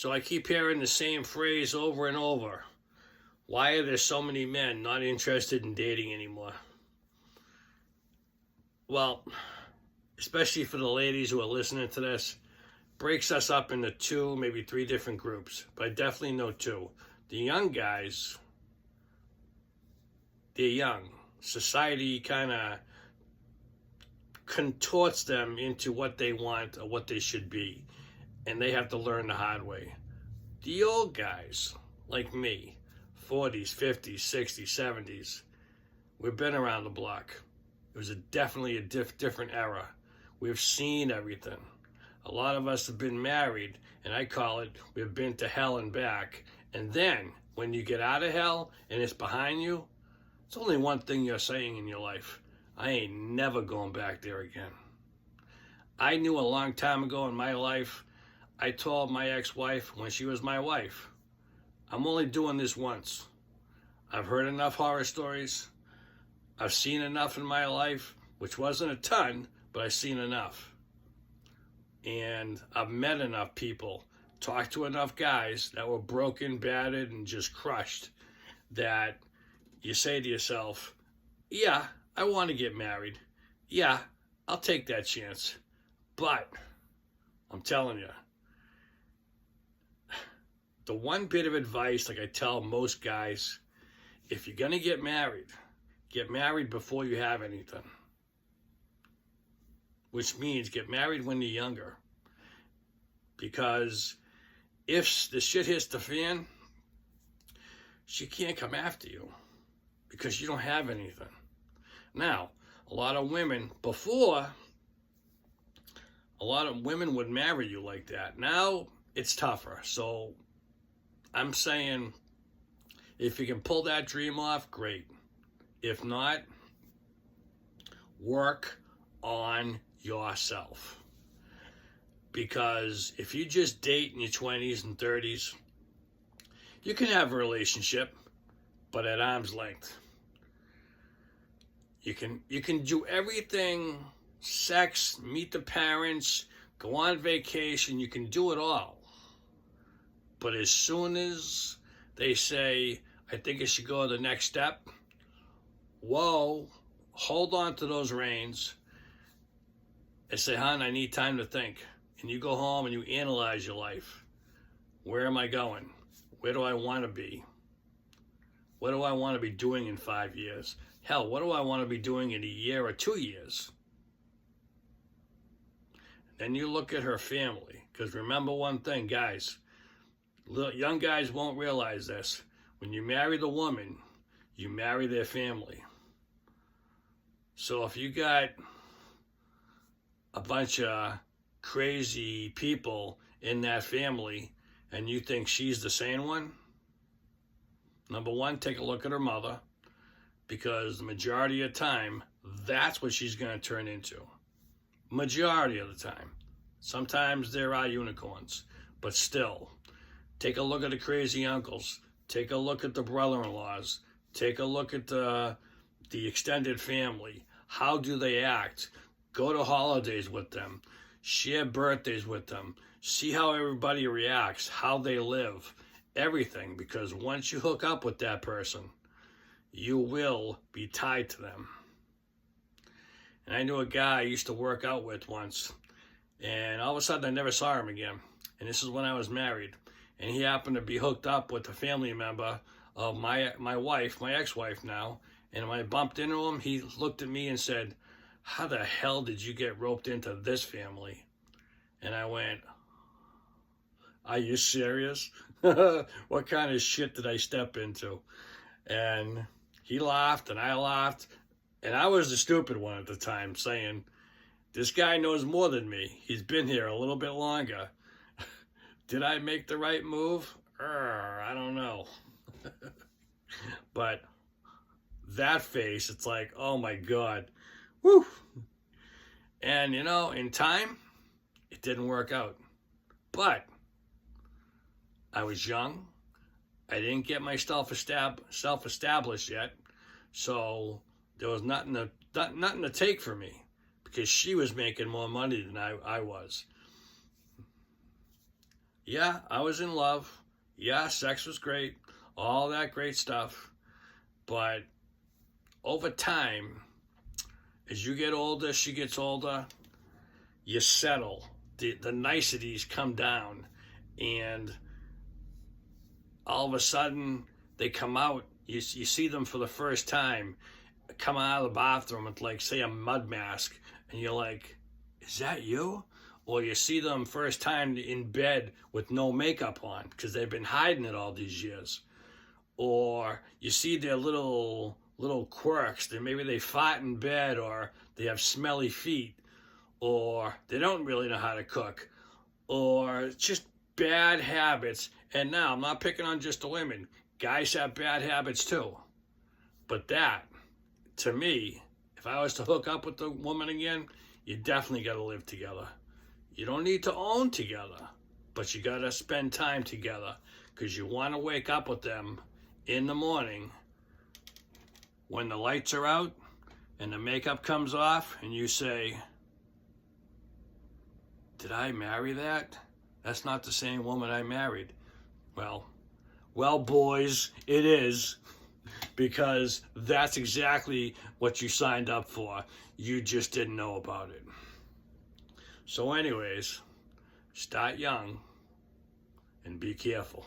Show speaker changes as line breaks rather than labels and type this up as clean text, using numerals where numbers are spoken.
So I keep hearing the same phrase over and over. Why are there so many men not interested in dating anymore? Well, especially for the ladies who are listening to this, breaks us up into two, maybe three different groups, but I definitely know two. The young guys, they're young. Society kind of contorts them into what they want or what they should be, and they have to learn the hard way. The old guys, like me, 40s, 50s, 60s, 70s, we've been around the block. It was definitely a different era. We've seen everything. A lot of us have been married, and I call it, we've been to hell and back. And then, when you get out of hell and it's behind you, it's only one thing you're saying in your life. I ain't never going back there again. I knew a long time ago in my life, I told my ex-wife when she was my wife, I'm only doing this once. I've heard enough horror stories. I've seen enough in my life, which wasn't a ton, but I've seen enough. And I've met enough people, talked to enough guys that were broken, battered, and just crushed, that you say to yourself, yeah, I want to get married. Yeah, I'll take that chance. But I'm telling you, the one bit of advice, like I tell most guys, if you're going to get married before you have anything. Which means get married when you're younger. Because if the shit hits the fan, she can't come after you because you don't have anything. Now, a lot of women would marry you like that. Now it's tougher. So I'm saying if you can pull that dream off, great. If not, work on yourself. Because if you just date in your 20s and 30s, you can have a relationship, but at arm's length. You can do everything, sex, meet the parents, go on vacation, you can do it all. But as soon as they say, I think I should go to the next step, whoa, hold on to those reins and say, hon, I need time to think. And you go home and you analyze your life. Where am I going? Where do I want to be? What do I want to be doing in 5 years? Hell, what do I want to be doing in a year or 2 years? Then you look at her family. Because remember one thing, guys. Young guys won't realize this. When you marry the woman, you marry their family. So if you got a bunch of crazy people in that family and you think she's the sane one, number one, take a look at her mother, because the majority of the time, that's what she's going to turn into. Majority of the time. Sometimes there are unicorns, but still, take a look at the crazy uncles. Take a look at the brother-in-laws. Take a look at the extended family. How do they act? Go to holidays with them. Share birthdays with them. See how everybody reacts, how they live, everything. Because once you hook up with that person, you will be tied to them. And I knew a guy I used to work out with once. And all of a sudden I never saw him again. And this is when I was married. And he happened to be hooked up with a family member of my wife, my ex-wife now. And when I bumped into him, he looked at me and said, how the hell did you get roped into this family? And I went, are you serious? What kind of shit did I step into? And he laughed and I laughed. And I was the stupid one at the time, saying, this guy knows more than me. He's been here a little bit longer. Did I make the right move? I don't know. But that face, it's like, oh my God. Woo! And, in time, it didn't work out. But I was young. I didn't get myself self-established yet. So there was nothing to take for me, because she was making more money than I was. Yeah, I was in love. Yeah, sex was great. All that great stuff. But over time, as you get older, she gets older, you settle. The niceties come down. And all of a sudden, they come out. You see them for the first time, come out of the bathroom with, like, say, a mud mask. And you're like, is that you? Or you see them first time in bed with no makeup on because they've been hiding it all these years. Or you see their little quirks. That maybe they fart in bed, or they have smelly feet, or they don't really know how to cook, or just bad habits. And now I'm not picking on just the women. Guys have bad habits too. But that, to me, if I was to hook up with the woman again, you definitely got to live together. You don't need to own together, but you got to spend time together, because you want to wake up with them in the morning when the lights are out and the makeup comes off, and you say, did I marry that? That's not the same woman I married. Well, boys, it is, because that's exactly what you signed up for. You just didn't know about it. So anyways, start young and be careful.